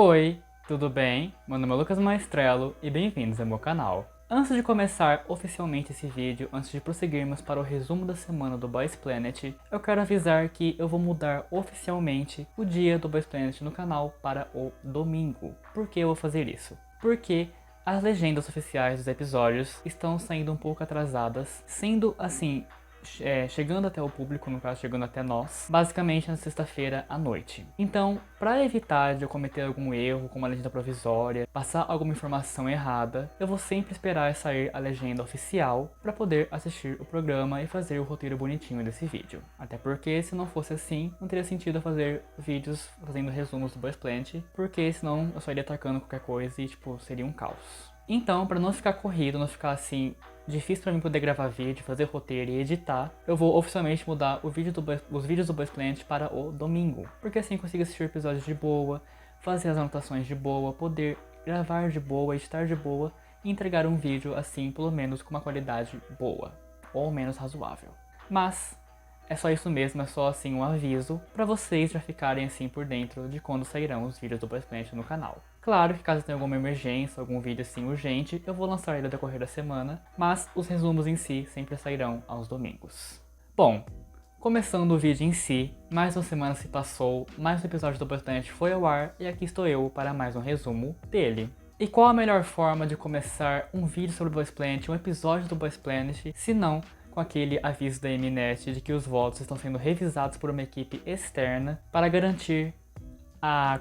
Oi, tudo bem? Meu nome é Lucas Maestrello e bem-vindos ao meu canal. Antes de começar oficialmente esse vídeo, antes de prosseguirmos para o resumo da semana do Boys Planet, eu quero avisar que eu vou mudar oficialmente o dia do Boys Planet no canal para o domingo. Por que eu vou fazer isso? Porque as legendas oficiais dos episódios estão saindo um pouco atrasadas, sendo assim, chegando até o público, no caso chegando até nós, basicamente na sexta-feira à noite. Então, para evitar de eu cometer algum erro com uma legenda provisória, passar alguma informação errada, eu vou sempre esperar sair a legenda oficial para poder assistir o programa e fazer o roteiro bonitinho desse vídeo. Até porque se não fosse assim, não teria sentido eu fazer vídeos fazendo resumos do Boys Planet, porque senão eu só iria atacando qualquer coisa e seria um caos. Então, para não ficar corrido, não ficar assim difícil para mim poder gravar vídeo, fazer roteiro e editar, eu vou oficialmente mudar os vídeos do Boys Planet para o domingo. Porque assim eu consigo assistir episódios de boa, fazer as anotações de boa, poder gravar de boa, editar de boa e entregar um vídeo assim, pelo menos com uma qualidade boa, ou menos razoável. Mas é só isso mesmo, é só assim um aviso para vocês já ficarem assim por dentro de quando sairão os vídeos do Boys Planet no canal. Claro que caso tenha alguma emergência, algum vídeo assim urgente, eu vou lançar ele ao decorrer da semana, mas os resumos em si sempre sairão aos domingos. Bom, começando o vídeo em si, mais uma semana se passou, mais um episódio do Boys Planet foi ao ar e aqui estou eu para mais um resumo dele. E qual a melhor forma de começar um vídeo sobre o Boys Planet, um episódio do Boys Planet, se não com aquele aviso da Mnet de que os votos estão sendo revisados por uma equipe externa para garantir a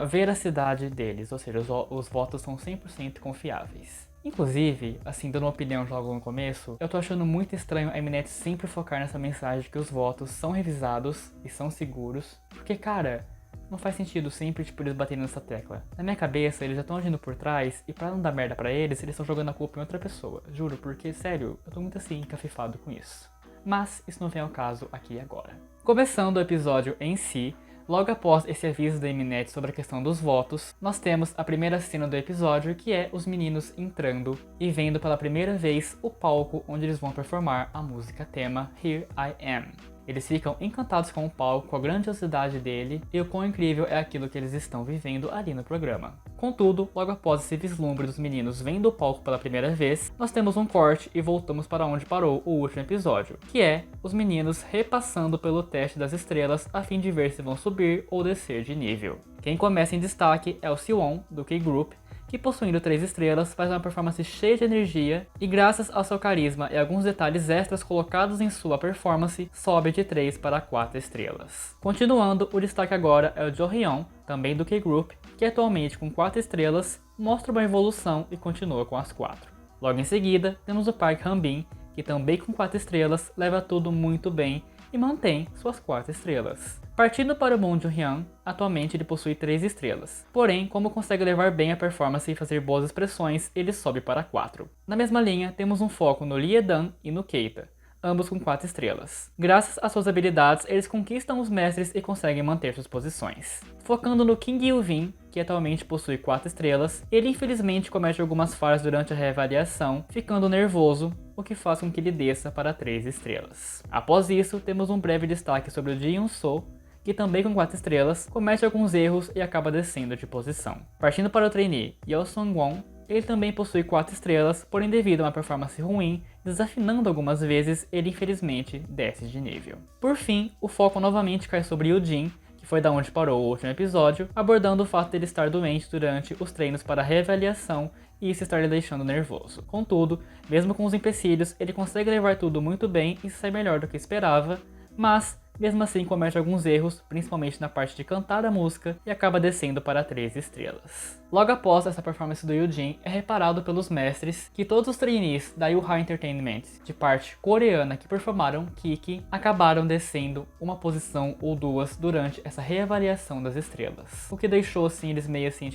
veracidade deles, ou seja, os votos são 100% confiáveis. Inclusive, assim, dando uma opinião logo no começo, eu tô achando muito estranho a Mnet sempre focar nessa mensagem de que os votos são revisados e são seguros, porque, cara, não faz sentido sempre, eles baterem nessa tecla. Na minha cabeça, eles já estão agindo por trás, e pra não dar merda pra eles estão jogando a culpa em outra pessoa. Juro, porque, sério, eu tô muito assim, encafifado com isso. Mas, isso não vem ao caso aqui e agora. Começando o episódio em si, logo após esse aviso da Mnet sobre a questão dos votos, nós temos a primeira cena do episódio, que é os meninos entrando e vendo pela primeira vez o palco onde eles vão performar a música tema Here I Am. Eles ficam encantados com o palco, com a grandiosidade dele e o quão incrível é aquilo que eles estão vivendo ali no programa. Contudo, logo após esse vislumbre dos meninos vendo o palco pela primeira vez, nós temos um corte e voltamos para onde parou o último episódio, que é os meninos repassando pelo teste das estrelas a fim de ver se vão subir ou descer de nível. Quem começa em destaque é o Siwon, do K-Group, que possuindo 3 estrelas faz uma performance cheia de energia e graças ao seu carisma e alguns detalhes extras colocados em sua performance, sobe de 3 para 4 estrelas. Continuando, o destaque agora é o Jo Hyun, também do K-Group, que atualmente com 4 estrelas mostra uma evolução e continua com as 4. Logo em seguida, temos o Park Han-bin, que também com 4 estrelas leva tudo muito bem e mantém suas 4 estrelas. Partindo para o Moon Jung-hyun, atualmente ele possui 3 estrelas. Porém, como consegue levar bem a performance e fazer boas expressões, ele sobe para 4. Na mesma linha, temos um foco no Lee Dan e no Keita, ambos com 4 estrelas. Graças às suas habilidades, eles conquistam os mestres e conseguem manter suas posições. Focando no Kim Gyu-vin, que atualmente possui 4 estrelas, ele infelizmente comete algumas falhas durante a reavaliação, ficando nervoso, o que faz com que ele desça para 3 estrelas. Após isso, temos um breve destaque sobre o Ji Yoon-soo, que também com 4 estrelas, comete alguns erros e acaba descendo de posição. Partindo para o trainee Yeo Sung-won, ele também possui 4 estrelas, porém devido a uma performance ruim, desafinando algumas vezes, ele infelizmente desce de nível. Por fim, o foco novamente cai sobre Yoo-jin, que foi da onde parou o último episódio, abordando o fato dele estar doente durante os treinos para reavaliação e isso estar lhe deixando nervoso. Contudo, mesmo com os empecilhos, ele consegue levar tudo muito bem e sai melhor do que esperava, mas mesmo assim comete alguns erros, principalmente na parte de cantar a música, e acaba descendo para 3 estrelas. Logo após essa performance do Yoo-jin, é reparado pelos mestres que todos os trainees da Yuha Entertainment, de parte coreana que performaram Kiki, acabaram descendo uma posição ou duas durante essa reavaliação das estrelas. O que deixou assim eles meio assim,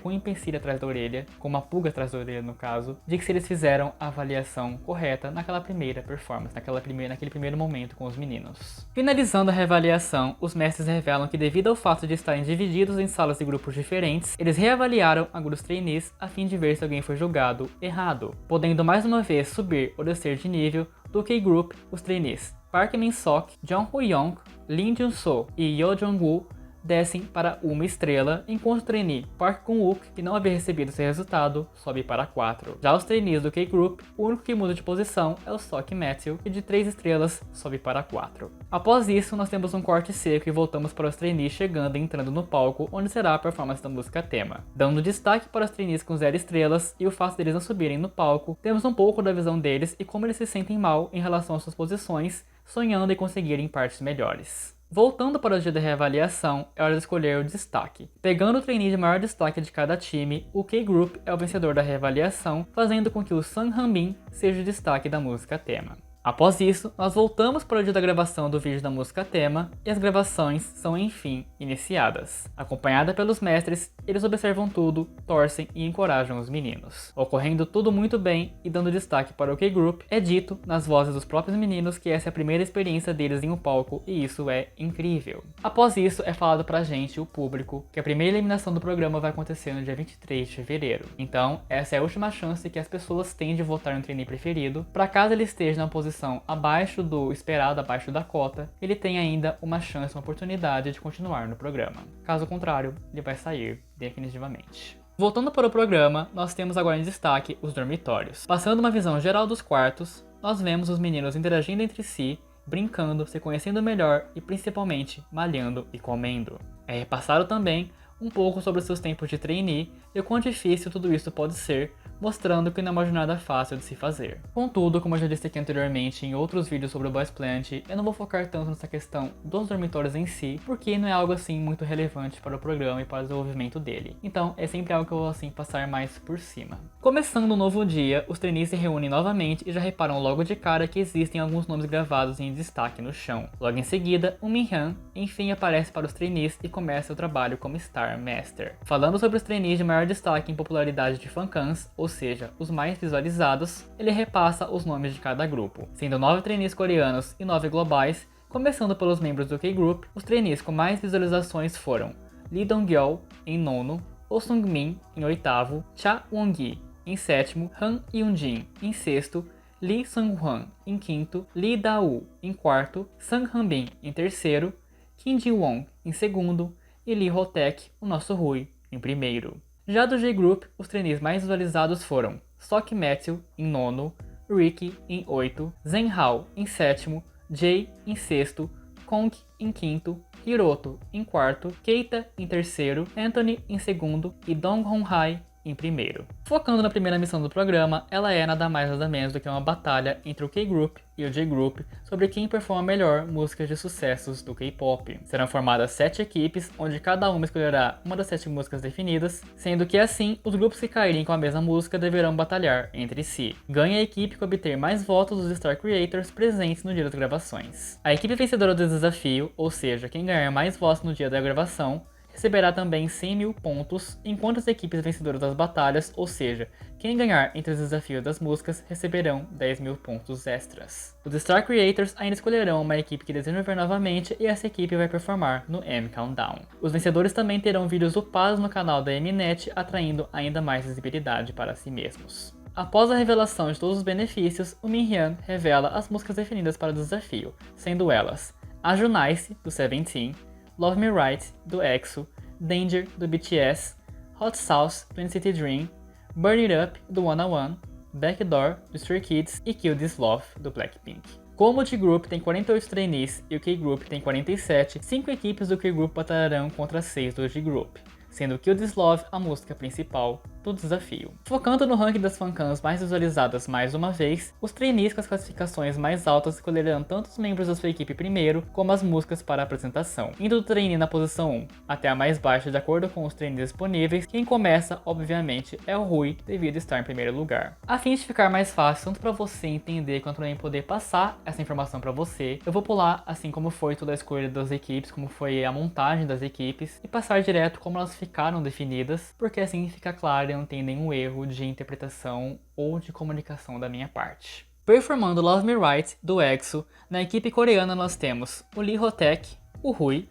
com um empecilho atrás da orelha, com uma pulga atrás da orelha no caso, de que se eles fizeram a avaliação correta naquela primeira performance, naquele primeiro momento com os meninos. Finalizando a reavaliação, os mestres revelam que devido ao fato de estarem divididos em salas e grupos diferentes, eles reavaliaram alguns trainees a fim de ver se alguém foi julgado errado, podendo mais uma vez subir ou descer de nível do K-Group os trainees Park Min-sok, Jung Ho-young, Lee Jun-soo e Yo Jong-woo descem para 1 estrela, enquanto o trainee Park Gun-wook, que não havia recebido seu resultado, sobe para 4. Já os trainees do K-Group, o único que muda de posição é o Sok Matthew, que de 3 estrelas sobe para 4. Após isso, nós temos um corte seco e voltamos para os trainees chegando e entrando no palco, onde será a performance da música tema. Dando destaque para os trainees com 0 estrelas e o fato deles não subirem no palco, temos um pouco da visão deles e como eles se sentem mal em relação às suas posições, sonhando em conseguirem partes melhores. Voltando para o dia da reavaliação, é hora de escolher o destaque. Pegando o trainee de maior destaque de cada time, o K-Group é o vencedor da reavaliação, fazendo com que o Sung Han-bin seja o destaque da música tema. Após isso, nós voltamos para o dia da gravação do vídeo da música tema e as gravações são enfim iniciadas. Acompanhada pelos mestres, eles observam tudo, torcem e encorajam os meninos. Ocorrendo tudo muito bem e dando destaque para o K-Group, é dito nas vozes dos próprios meninos que essa é a primeira experiência deles em um palco e isso é incrível. Após isso, é falado pra gente, o público, que a primeira eliminação do programa vai acontecer no dia 23 de fevereiro. Então, essa é a última chance que as pessoas têm de votar no trainee preferido, para caso ele esteja na posição abaixo do esperado, abaixo da cota, ele tem ainda uma chance, uma oportunidade de continuar no programa. Caso contrário, ele vai sair definitivamente. Voltando para o programa, nós temos agora em destaque os dormitórios. Passando uma visão geral dos quartos, nós vemos os meninos interagindo entre si, brincando, se conhecendo melhor e principalmente malhando e comendo. É repassado também um pouco sobre seus tempos de trainee e o quão difícil tudo isso pode ser, mostrando que não é uma jornada fácil de se fazer. Contudo, como eu já disse aqui anteriormente em outros vídeos sobre o Boys Planet, eu não vou focar tanto nessa questão dos dormitórios em si, porque não é algo assim muito relevante para o programa e para o desenvolvimento dele. Então, é sempre algo que eu vou assim passar mais por cima. Começando um novo dia, os trainees se reúnem novamente e já reparam logo de cara que existem alguns nomes gravados em destaque no chão. Logo em seguida, o Min-hyun enfim aparece para os trainees e começa o trabalho como Star Master. Falando sobre os trainees de maior destaque em popularidade de fancams, ou seja, os mais visualizados, ele repassa os nomes de cada grupo, sendo 9 trainees coreanos e 9 globais. Começando pelos membros do K-Group, os trainees com mais visualizações foram Lee Dong-yeol em 9º, Oh Sung-min em 8º, Cha Won-gi em 7º, Han Hyun-jin em 6º, Lee Sung-hwan em 5º, Lee Da-woo em 4º, Sung Han-bin em 3º, Kim Ji-won em 2º e Lee Ho-taek, o nosso Rui, em 1º. Já do J-Group, os trainees mais visualizados foram Sok Matthew em 9º, Ricky em 8º, Zen Hao em 7º, Jay em 6º, Kong em 5º, Hiroto em 4º, Keita em 3º, Anthony em 2º e Dong Hon-hai em 1º. Focando na primeira missão do programa, ela é nada mais nada menos do que uma batalha entre o K-Group e o J-Group sobre quem performa melhor músicas de sucessos do K-pop. Serão formadas 7 equipes, onde cada uma escolherá uma das 7 músicas definidas, sendo que assim, os grupos que caírem com a mesma música deverão batalhar entre si. Ganha a equipe que obter mais votos dos Star Creators presentes no dia das gravações. A equipe vencedora do desafio, ou seja, quem ganhar mais votos no dia da gravação, receberá também 100.000 pontos, enquanto as equipes vencedoras das batalhas, ou seja, quem ganhar entre os desafios das músicas, receberão 10.000 pontos extras. Os Star Creators ainda escolherão uma equipe que desejam ver novamente e essa equipe vai performar no M Countdown. Os vencedores também terão vídeos upados no canal da Mnet, atraindo ainda mais visibilidade para si mesmos. Após a revelação de todos os benefícios, o Min-hyun revela as músicas definidas para o desafio, sendo elas Aju Nice, do Seventeen, Love Me Right, do EXO, Danger, do BTS, Hot Sauce, do NCT Dream, Burn It Up, do 101, Backdoor, do Stray Kids e Kill This Love, do Blackpink. Como o J-Group tem 48 trainees e o K-Group tem 47, 5 equipes do K-Group batalharão contra 6 do J-Group, sendo Kill This Love a música principal do desafio. Focando no ranking das fancams mais visualizadas mais uma vez, os trainees com as classificações mais altas escolherão tanto os membros da sua equipe primeiro, como as músicas para a apresentação, indo do trainee na posição 1 até a mais baixa de acordo com os trainees disponíveis. Quem começa, obviamente, é o Rui, devido a estar em primeiro lugar. A fim de ficar mais fácil tanto para você entender quanto também poder passar essa informação para você, eu vou pular assim como foi toda a escolha das equipes, como foi a montagem das equipes, e passar direto como elas ficaram definidas, porque assim fica claro e não tem nenhum erro de interpretação ou de comunicação da minha parte. Performando Love Me Right, do EXO, na equipe coreana nós temos o Lee Ho-taek, o Rui,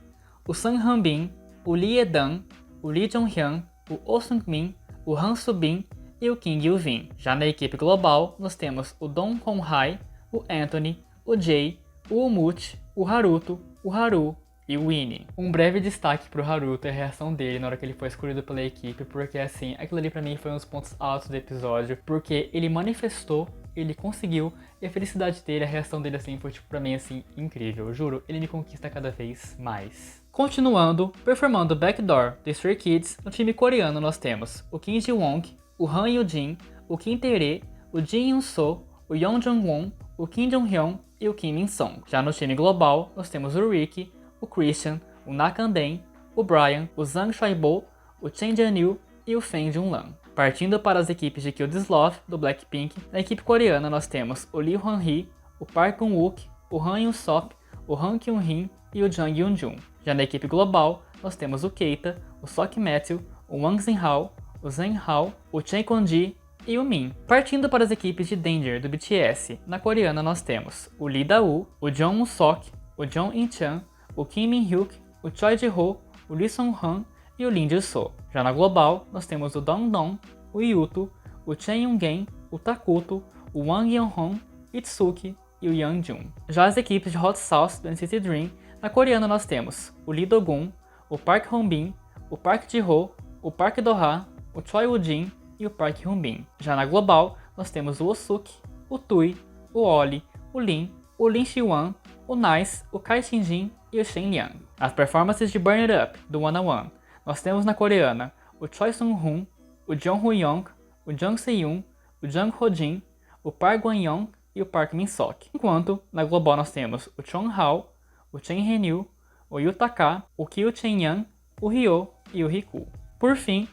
o Sung Han-bin, o Lee Edan, o Lee Jong-hyun, o Oh Sung-min, o Han Soo-bin e o Kim Gyu-vin. Já na equipe global, nós temos o Dong Hon-hai, o Anthony, o Jay, o Umut, o Haruto, o Haru e Winnie. Um breve destaque pro Haruto e a reação dele na hora que ele foi escolhido pela equipe, porque assim, aquilo ali pra mim foi um dos pontos altos do episódio, porque ele manifestou, ele conseguiu, e a felicidade dele, a reação dele assim, foi tipo pra mim assim, incrível, eu juro, ele me conquista cada vez mais. Continuando, performando Backdoor do Stray Kids, no time coreano nós temos o Kim Ji-won, o Han Yoo-jin, o Kim Tae-ri, o Jin Yoon-soo, o Yeon Jung-won, o Kim Jong-hyun e o Kim Min-song. Já no time global, nós temos o Ricky, o Christian, o Nakanden, o Brian, o Zhang Shuaibo, o Chen Jianyu e o Feng Junlan. Partindo para as equipes de Kill This Love, do Blackpink, na equipe coreana nós temos o Lee Hwan-hee, o Park Gun-wook, o Han Yoon-sop, o Han Kyung-hin e o Jang Yoon-jun. Já na equipe global, nós temos o Keita, o Sok Matthew, o Wang Zhenhao, o Zhen Hao, o Chen Kwon-ji e o Min. Partindo para as equipes de Danger do BTS, na coreana nós temos o Lee Da-woo, o Jung Woo-sok, o Jong In-chan, o Kim Min-hyuk, o Choi Ji-ho, o Lee Sung-han e o Lim Ji-soo. Já na global, nós temos o Dong-dong, o Yuto, o Chen Yoon-gen, o Takuto, o Wang Yeon-hong, Itsuki e o Young-jun. Já as equipes de Hot Sauce do NCT Dream, na coreana nós temos o Lee Do-gun, o Park Hong-bin, o Park Ji-ho, o Park Do-ha, o Choi Woo-jin e o Park Hyun-bin. Já na global, nós temos o Osuki, o Tui, o Oli, o Lin Shi-wan, o Nice, o Kai Shin-jin e o Shen Liang. As performances de Burn It Up, do One on One, nós temos na coreana o Choi Sung-hoon, o Jung Hoo-young, o Jung Se-yoon, o Jung Ho-jin, o Park Gwan-young e o Park Min-sok. Enquanto, na global nós temos o Chong Hao, o Chen Renyu, o Yu Taka, o Kyu Chen-yang, o Ryo e o Riku. Por fim,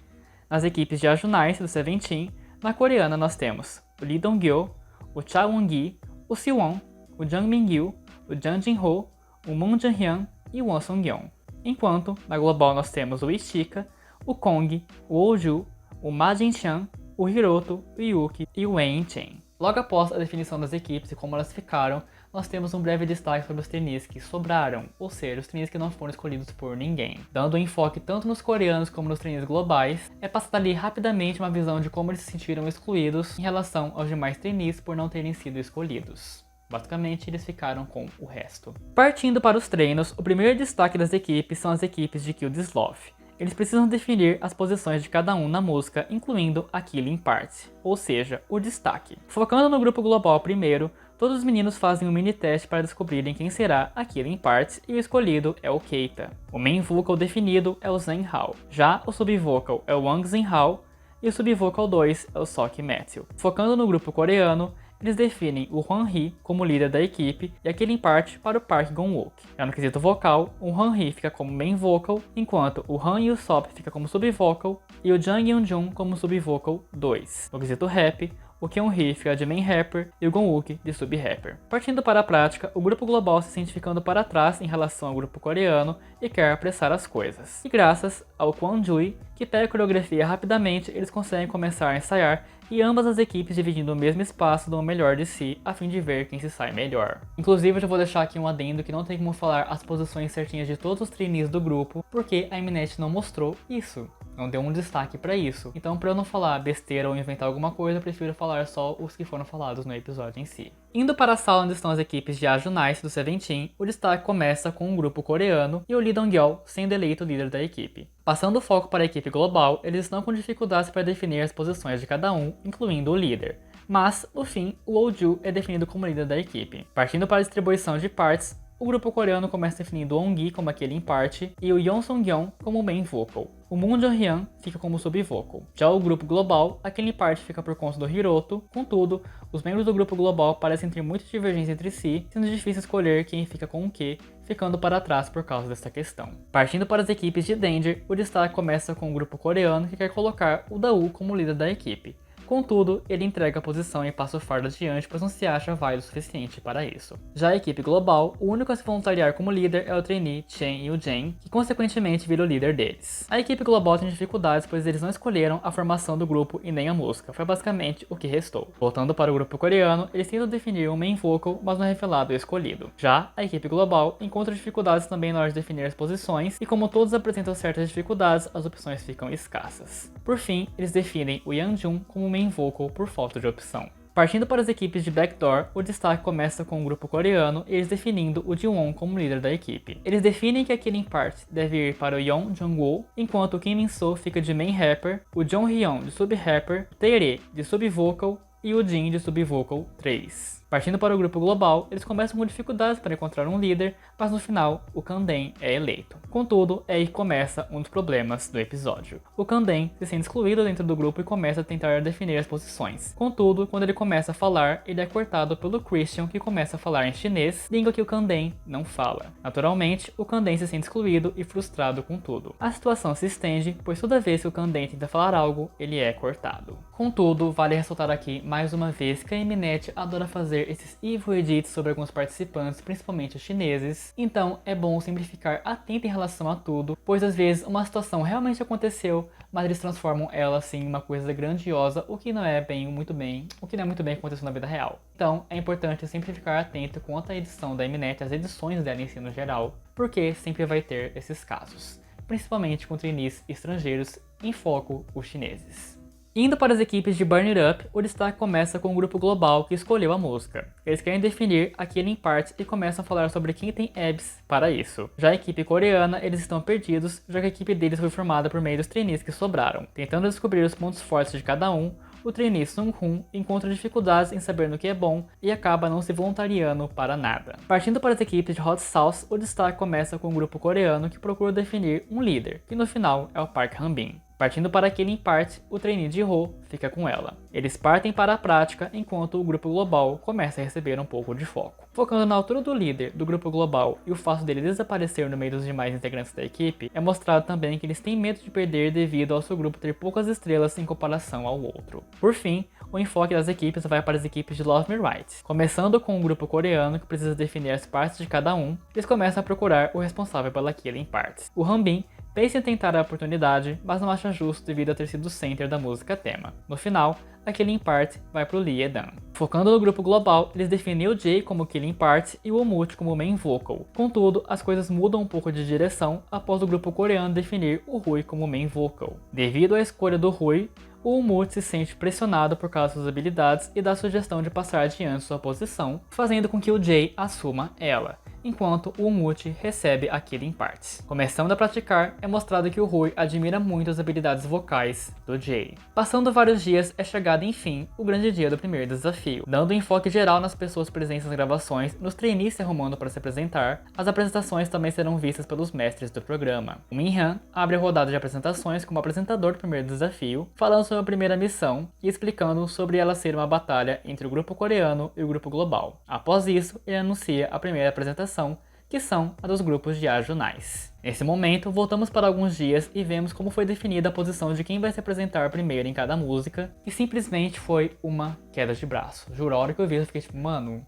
nas equipes de Ajunice do Seventeen, na coreana nós temos o Lee Dong-gyo, o Cha Won-gi, o Siwon, o Jung Min-gyu, o Jang Jin-ho, o Moon Jin-hyun e o Won Sung-yeon. Enquanto, na global nós temos o Ishika, o Kong, o Oju, o Ma Jin-chan, o Hiroto, o Yuki e o Wei In-chen. Logo após a definição das equipes e como elas ficaram, nós temos um breve destaque sobre os trainees que sobraram, ou seja, os trainees que não foram escolhidos por ninguém. Dando um enfoque tanto nos coreanos como nos trainees globais, é passada ali rapidamente uma visão de como eles se sentiram excluídos em relação aos demais trainees por não terem sido escolhidos. Basicamente, eles ficaram com o resto. Partindo para os treinos, o primeiro destaque das equipes são as equipes de Kill This Love. Eles precisam definir as posições de cada um na música, incluindo a Killing Part, ou seja, o destaque. Focando no grupo global primeiro, todos os meninos fazem um mini teste para descobrirem quem será a Killing Part e o escolhido é o Keita. O main vocal definido é o Zhen Hao. Já o subvocal é o Wang Zhenhao e o subvocal 2 é o Sok Matthew. Focando no grupo coreano, eles definem o Hwan-hee como líder da equipe e a Killing Part para o Park Gun-wook. Já no quesito vocal, o Hwan-hee fica como main vocal, enquanto o Han Yoo-sop fica como subvocal e o Jang Yoon-jun como subvocal 2. No quesito rap, o Kyung-hee fica de main rapper e o Gun-wook de sub-rapper. Partindo para a prática, o grupo global se sente ficando para trás em relação ao grupo coreano e quer apressar as coisas. E graças ao Kwon-jui, que pega a coreografia rapidamente, eles conseguem começar a ensaiar e ambas as equipes dividindo o mesmo espaço dão o melhor de si a fim de ver quem se sai melhor. Inclusive eu já vou deixar aqui um adendo que não tem como falar as posições certinhas de todos os trainees do grupo, porque a Mnet não mostrou isso. Não deu um destaque pra isso. Então, pra eu não falar besteira ou inventar alguma coisa, eu prefiro falar só os que foram falados no episódio em si. Indo para a sala onde estão as equipes de Ajunice do Seventeen, o destaque começa com um grupo coreano e o Lee Dong-gyo sendo eleito líder da equipe. Passando o foco para a equipe global, eles estão com dificuldades para definir as posições de cada um, incluindo o líder. Mas, no fim, o Oju é definido como líder da equipe. Partindo para a distribuição de partes, o grupo coreano começa definindo o On-gi como aquele em parte e o Yeon Sung-yeon como main vocal. O Moon Jong-hyun fica como sub-vocal. Já o grupo global, aquele em parte fica por conta do Hiroto, contudo, os membros do grupo global parecem ter muita divergência entre si, sendo difícil escolher quem fica com o que, ficando para trás por causa dessa questão. Partindo para as equipes de Danger, o destaque começa com o grupo coreano que quer colocar o Da-woo como líder da equipe. Contudo, ele entrega a posição e passa o fardo adiante, pois não se acha válido o suficiente para isso. Já a equipe global, o único a se voluntariar como líder é o trainee Chen Yoo-jin, que consequentemente vira o líder deles. A equipe global tem dificuldades, pois eles não escolheram a formação do grupo e nem a música, foi basicamente o que restou. Voltando para o grupo coreano, eles tentam definir um main vocal, mas não é revelado o escolhido. Já a equipe global encontra dificuldades também na hora de definir as posições, e como todos apresentam certas dificuldades, as opções ficam escassas. Por fim, eles definem o Young-jun como main vocal por falta de opção. Partindo para as equipes de Backdoor, o destaque começa com o grupo coreano e eles definindo o Ji-won como líder da equipe. Eles definem que a Killing Part deve ir para o Yeon Jung-woo, enquanto o Kim Min-soo fica de main rapper, o Jong Hyun de sub-rapper, Tae-ri de sub-vocal e o Jin de sub-vocal 3. Partindo para o grupo global, eles começam com dificuldades para encontrar um líder, mas no final, o Kangdeng é eleito. Contudo, é aí que começa um dos problemas do episódio. O Kangdeng se sente excluído dentro do grupo e começa a tentar definir as posições. Contudo, quando ele começa a falar, ele é cortado pelo Christian, que começa a falar em chinês, língua que o Kangdeng não fala. Naturalmente, o Kangdeng se sente excluído e frustrado com tudo. A situação se estende, pois toda vez que o Kangdeng tenta falar algo, ele é cortado. Contudo, vale ressaltar aqui mais uma vez que a Mnet adora fazer esses evil edits sobre alguns participantes, principalmente os chineses, então é bom sempre ficar atento em relação a tudo, pois às vezes uma situação realmente aconteceu, mas eles transformam ela assim em uma coisa grandiosa, o que não é muito bem que aconteceu na vida real. Então é importante sempre ficar atento quanto à edição da Mnet, as edições dela em si no geral, porque sempre vai ter esses casos, principalmente com trainees estrangeiros, em foco os chineses. Indo para as equipes de Burn It Up, o destaque começa com o grupo global que escolheu a música. Eles querem definir a Killing Part e começam a falar sobre quem tem abs para isso. Já a equipe coreana, eles estão perdidos, já que a equipe deles foi formada por meio dos trainees que sobraram. Tentando descobrir os pontos fortes de cada um, o trainee Sung-hoon encontra dificuldades em saber no que é bom e acaba não se voluntariando para nada. Partindo para as equipes de Hot Sauce, o destaque começa com o grupo coreano que procura definir um líder, que no final é o Park Han-bin. Partindo para Killing Part, o trainee de Ho fica com ela. Eles partem para a prática enquanto o grupo global começa a receber um pouco de foco. Focando na altura do líder do grupo global e o fato dele desaparecer no meio dos demais integrantes da equipe, é mostrado também que eles têm medo de perder devido ao seu grupo ter poucas estrelas em comparação ao outro. Por fim, o enfoque das equipes vai para as equipes de Love Me Right. Começando com o grupo coreano que precisa definir as partes de cada um, eles começam a procurar o responsável pela Killing Parts. O Han-bin pensa em tentar a oportunidade, mas não acha justo devido a ter sido o center da música tema. No final, a Killing Part vai pro Lee Edan. Focando no grupo global, eles definem o Jay como Killing Part e o Omut como main vocal. Contudo, as coisas mudam um pouco de direção após o grupo coreano definir o Rui como main vocal. Devido à escolha do Rui, o Omut se sente pressionado por causa das habilidades e dá a sugestão de passar adiante sua posição, fazendo com que o Jay assuma ela, enquanto o Omut recebe a Killing Part. Começando a praticar, é mostrado que o Rui admira muito as habilidades vocais do Jay. Passando vários dias, é chegado enfim o grande dia do primeiro desafio. Dando enfoque geral nas pessoas presentes nas gravações, nos trainees se arrumando para se apresentar, as apresentações também serão vistas pelos mestres do programa. O Min-han abre a rodada de apresentações como apresentador do primeiro desafio, falando sobre a primeira missão e explicando sobre ela ser uma batalha entre o grupo coreano e o grupo global. Após isso, ele anuncia a primeira apresentação, que são a dos grupos de Ajunais. Nesse momento, voltamos para alguns dias e vemos como foi definida a posição de quem vai se apresentar primeiro em cada música, e simplesmente foi uma queda de braço. Juro, a hora que eu vi, eu fiquei tipo, mano,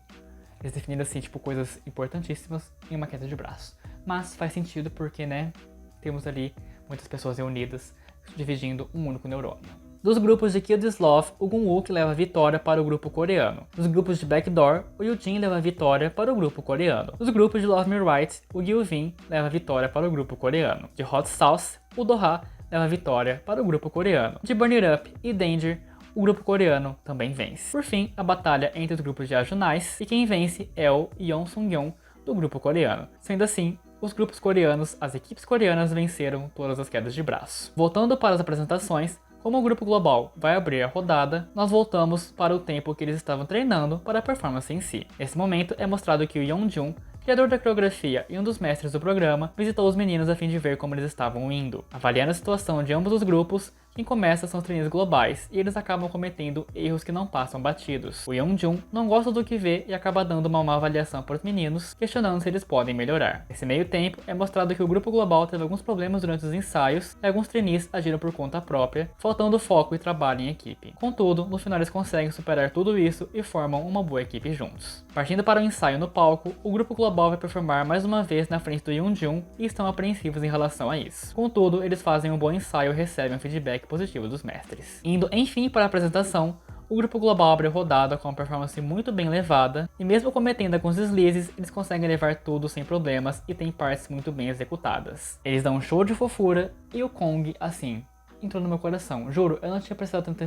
eles definiram assim, tipo, coisas importantíssimas em uma queda de braço. Mas faz sentido porque, né, temos ali muitas pessoas reunidas, dividindo um único neurônio. Dos grupos de Kill This Love, o Gun-wook leva a vitória para o grupo coreano. Dos grupos de Backdoor, o Yoo-jin leva a vitória para o grupo coreano. Dos grupos de Love Me Right, o Gyu-win leva a vitória para o grupo coreano. De Hot Sauce, o Do-ha leva a vitória para o grupo coreano. De Burn It Up e Danger, o grupo coreano também vence. Por fim, a batalha entre os grupos de Ajunais, e quem vence é o Yeon Sung-yeon do grupo coreano. Sendo assim, os grupos coreanos, as equipes coreanas venceram todas as quedas de braço. Voltando para as apresentações, como o grupo global vai abrir a rodada, nós voltamos para o tempo que eles estavam treinando para a performance em si. Nesse momento é mostrado que o Yeonjun, criador da coreografia e um dos mestres do programa, visitou os meninos a fim de ver como eles estavam indo. Avaliando a situação de ambos os grupos, quem começa são os trainees globais, e eles acabam cometendo erros que não passam batidos. O Yeonjun não gosta do que vê e acaba dando uma má avaliação para os meninos, questionando se eles podem melhorar. Nesse meio tempo, é mostrado que o grupo global teve alguns problemas durante os ensaios, e alguns trainees agiram por conta própria, faltando foco e trabalho em equipe. Contudo, no final eles conseguem superar tudo isso e formam uma boa equipe juntos. Partindo para o ensaio no palco, o grupo global vai performar mais uma vez na frente do Yeonjun e estão apreensivos em relação a isso. Contudo, eles fazem um bom ensaio e recebem um feedback positivo dos mestres. Indo enfim para a apresentação, o grupo global abre a rodada com uma performance muito bem levada, e mesmo cometendo alguns deslizes, eles conseguem levar tudo sem problemas e tem partes muito bem executadas. Eles dão um show de fofura e o Kong, assim, entrou no meu coração. Juro, eu não tinha prestado tanta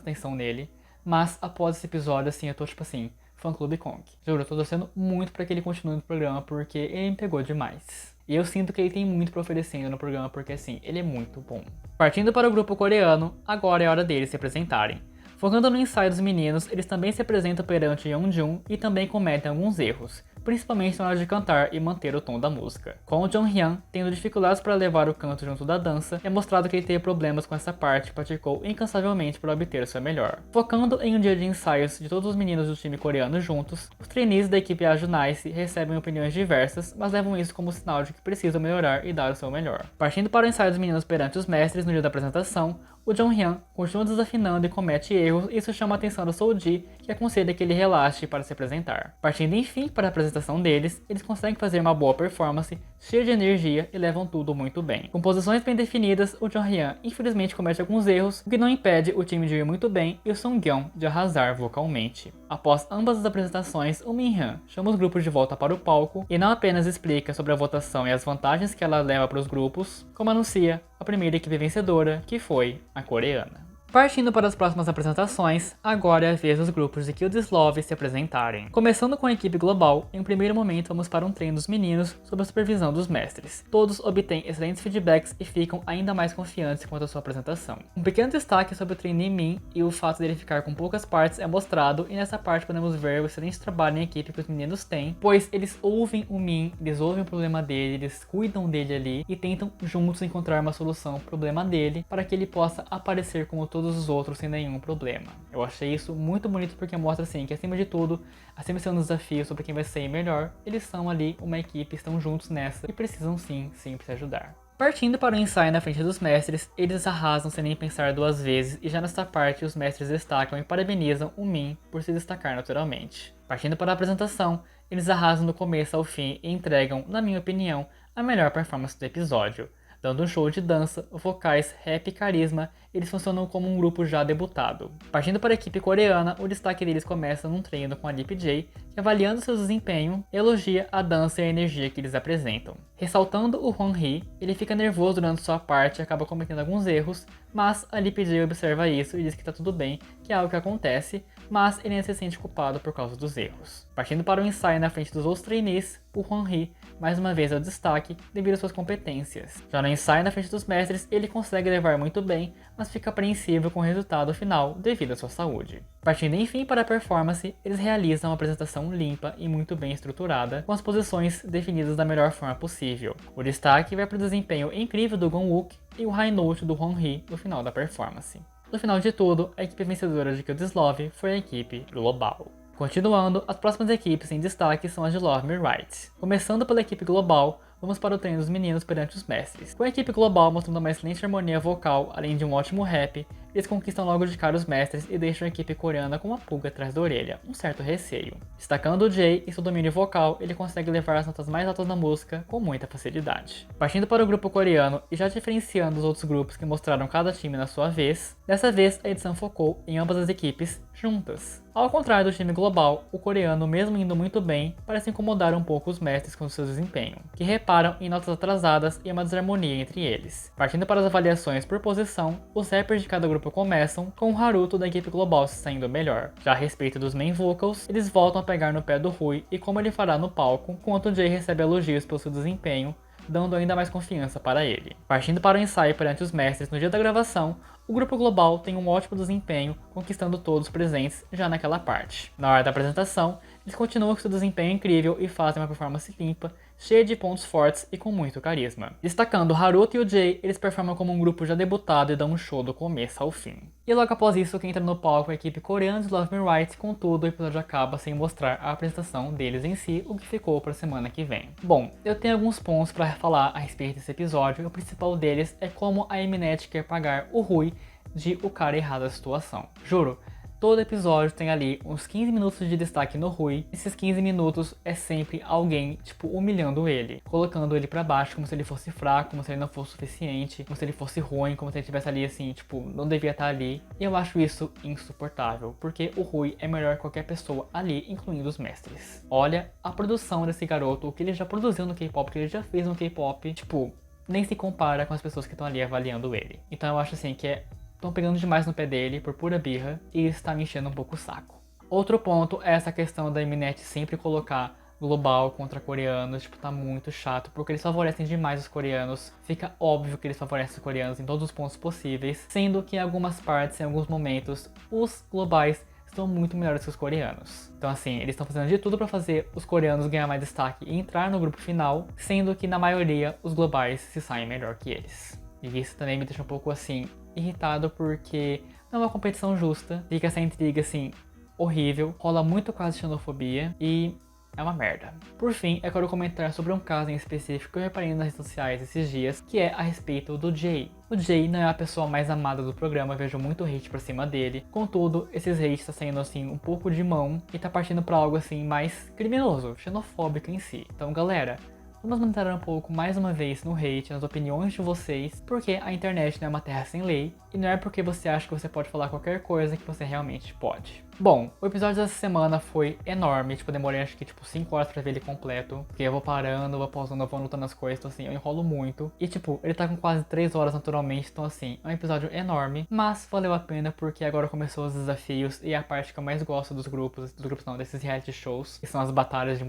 atenção nele, mas após esse episódio, assim, eu tô tipo assim, fã-clube Kong. Juro, eu tô torcendo muito pra que ele continue no programa, porque ele me pegou demais. E eu sinto que ele tem muito pra oferecer ainda no programa, porque assim, ele é muito bom. Partindo para o grupo coreano, agora é hora deles se apresentarem. Focando no ensaio dos meninos, eles também se apresentam perante Yeonjun e também cometem alguns erros, principalmente na hora de cantar e manter o tom da música. Com o Jonghyun tendo dificuldades para levar o canto junto da dança, é mostrado que ele teve problemas com essa parte e praticou incansavelmente para obter o seu melhor. Focando em um dia de ensaios de todos os meninos do time coreano juntos, os trainees da equipe Aju Nice recebem opiniões diversas, mas levam isso como sinal de que precisam melhorar e dar o seu melhor. Partindo para o ensaio dos meninos perante os mestres no dia da apresentação, o Jonghyun continua desafinando e comete erros, e isso chama a atenção do Seulgi, que aconselha que ele relaxe para se apresentar. Partindo enfim para a apresentação deles, eles conseguem fazer uma boa performance, cheia de energia e levam tudo muito bem. Com posições bem definidas, o Jonghyun infelizmente comete alguns erros, o que não impede o time de ir muito bem e o Sungyeon de arrasar vocalmente. Após ambas as apresentações, o Minhyun chama os grupos de volta para o palco e não apenas explica sobre a votação e as vantagens que ela leva para os grupos, como anuncia a primeira equipe vencedora, que foi a coreana. Partindo para as próximas apresentações, agora é a vez dos grupos de Kill This Love se apresentarem. Começando com a equipe global, em um primeiro momento vamos para um treino dos meninos sob a supervisão dos mestres. Todos obtêm excelentes feedbacks e ficam ainda mais confiantes quanto à sua apresentação. Um pequeno destaque sobre o trainee Min e o fato dele ficar com poucas partes é mostrado, e nessa parte podemos ver o excelente trabalho em equipe que os meninos têm, pois eles ouvem o Min, eles ouvem o problema dele, eles cuidam dele ali e tentam juntos encontrar uma solução pro problema dele para que ele possa aparecer como todos os outros sem nenhum problema. Eu achei isso muito bonito porque mostra assim que acima de tudo, acima de ser um desafio sobre quem vai ser melhor, eles são ali uma equipe, estão juntos nessa e precisam sim, sempre se ajudar. Partindo para o ensaio na frente dos mestres, eles arrasam sem nem pensar duas vezes e já nesta parte os mestres destacam e parabenizam o Min por se destacar naturalmente. Partindo para a apresentação, eles arrasam do começo ao fim e entregam, na minha opinião, a melhor performance do episódio. Dando um show de dança, vocais, rap e carisma, eles funcionam como um grupo já debutado. Partindo para a equipe coreana, o destaque deles começa num treino com a Lip J, que avaliando seu desempenho, elogia a dança e a energia que eles apresentam. Ressaltando o Hwan Hee, ele fica nervoso durante sua parte e acaba cometendo alguns erros, mas a Lip J observa isso e diz que tá tudo bem, que é algo que acontece, mas ele ainda se sente culpado por causa dos erros. Partindo para o ensaio na frente dos outros trainees, o Hwan Hee mais uma vez é o destaque devido às suas competências. Já no ensaio na frente dos mestres, ele consegue levar muito bem, mas fica apreensivo com o resultado final devido à sua saúde. Partindo enfim para a performance, eles realizam uma apresentação limpa e muito bem estruturada, com as posições definidas da melhor forma possível. O destaque vai para o desempenho incrível do Gongwook e o high note do Hwan Hee no final da performance. No final de tudo, a equipe vencedora de Kill This Love foi a equipe global. Continuando, as próximas equipes em destaque são as de Love Me Right. Começando pela equipe global, vamos para o treino dos meninos perante os mestres. Com a equipe global mostrando uma excelente harmonia vocal, além de um ótimo rap, eles conquistam logo de cara os mestres e deixam a equipe coreana com uma pulga atrás da orelha, um certo receio. Destacando o Jay e seu domínio vocal, ele consegue levar as notas mais altas da música com muita facilidade. Partindo para o grupo coreano e já diferenciando os outros grupos que mostraram cada time na sua vez, dessa vez a edição focou em ambas as equipes juntas. Ao contrário do time global, o coreano, mesmo indo muito bem, parece incomodar um pouco os mestres com seu desempenho, que reparam em notas atrasadas e uma desarmonia entre eles. Partindo para as avaliações por posição, os rappers de cada grupo começam com o Haruto da equipe global se saindo melhor. Já a respeito dos main vocals, eles voltam a pegar no pé do Rui e como ele fará no palco, enquanto o Jay recebe elogios pelo seu desempenho, dando ainda mais confiança para ele. Partindo para o ensaio perante os mestres no dia da gravação, o grupo global tem um ótimo desempenho, conquistando todos presentes já naquela parte. Na hora da apresentação, eles continuam com seu desempenho incrível e fazem uma performance limpa, cheia de pontos fortes e com muito carisma. Destacando Haruto e o Jay, eles performam como um grupo já debutado e dão um show do começo ao fim. E logo após isso, quem entra no palco é a equipe coreana de Love Me Right, contudo o episódio acaba sem mostrar a apresentação deles em si, o que ficou para a semana que vem. Bom, eu tenho alguns pontos para falar a respeito desse episódio, e o principal deles é como a Mnet quer pagar o Rui de o cara errado da situação. Juro, todo episódio tem ali uns 15 minutos de destaque no Rui. Esses 15 minutos é sempre alguém, tipo, humilhando ele, colocando ele pra baixo como se ele fosse fraco, como se ele não fosse suficiente, como se ele fosse ruim, como se ele estivesse ali assim, tipo, não devia estar ali. E eu acho isso insuportável, porque o Rui é melhor que qualquer pessoa ali, incluindo os mestres. Olha a produção desse garoto, o que ele já produziu no K-pop, o que ele já fez no K-pop, tipo, nem se compara com as pessoas que estão ali avaliando ele. Então eu acho assim que é estão pegando demais no pé dele por pura birra e isso tá me enchendo um pouco o saco. Outro ponto é essa questão da Mnet sempre colocar global contra coreanos, tipo, tá muito chato, porque eles favorecem demais os coreanos, fica óbvio que eles favorecem os coreanos em todos os pontos possíveis, sendo que em algumas partes, em alguns momentos, os globais estão muito melhores que os coreanos. Então assim, eles estão fazendo de tudo para fazer os coreanos ganhar mais destaque e entrar no grupo final, sendo que na maioria os globais se saem melhor que eles. E isso também me deixa um pouco assim, irritado, porque não é uma competição justa, fica essa intriga assim, horrível, rola muito caso de xenofobia e é uma merda. Por fim, eu quero comentar sobre um caso em específico que eu reparei nas redes sociais esses dias, que é a respeito do Jay. O Jay não é a pessoa mais amada do programa, eu vejo muito hate pra cima dele. Contudo, esses hates tá saindo assim um pouco de mão e tá partindo pra algo assim mais criminoso, xenofóbico em si. Então galera, vamos manter um pouco mais uma vez no hate, nas opiniões de vocês, porque a internet não é uma terra sem lei, e não é porque você acha que você pode falar qualquer coisa que você realmente pode. Bom, o episódio dessa semana foi enorme, tipo, eu demorei acho que 5 horas pra ver ele completo, porque eu vou parando, vou pausando, eu vou anotando as coisas, então assim, eu enrolo muito. E tipo, ele tá com quase 3 horas naturalmente, então assim, é um episódio enorme, mas valeu a pena porque agora começou os desafios e a parte que eu mais gosto dos grupos não, desses reality shows, que são as batalhas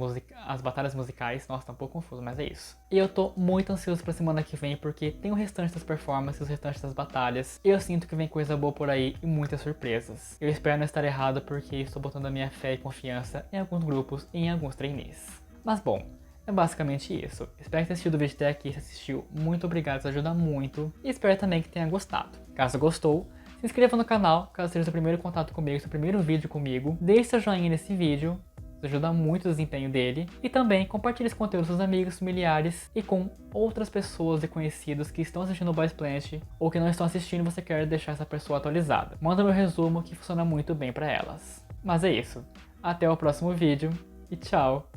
as batalhas musicais. Nossa, tá um pouco confuso, mas é isso. E eu tô muito ansioso pra semana que vem, porque tem o restante das performances, o restante das batalhas, e eu sinto que vem coisa boa por aí e muitas surpresas. Eu espero não estar errado, porque estou botando a minha fé e confiança em alguns grupos e em alguns trainees. Mas bom, é basicamente isso. Espero que tenha assistido o vídeo até aqui. Se assistiu, muito obrigado, isso ajuda muito. E espero também que tenha gostado. Caso gostou, se inscreva no canal, caso seja o seu primeiro contato comigo, seu primeiro vídeo comigo. Deixe seu joinha nesse vídeo, isso ajuda muito o desempenho dele. E também compartilhe esse conteúdo com seus amigos, familiares e com outras pessoas e conhecidos que estão assistindo o Boys Planet ou que não estão assistindo e você quer deixar essa pessoa atualizada. Manda meu resumo que funciona muito bem para elas. Mas é isso. Até o próximo vídeo e tchau!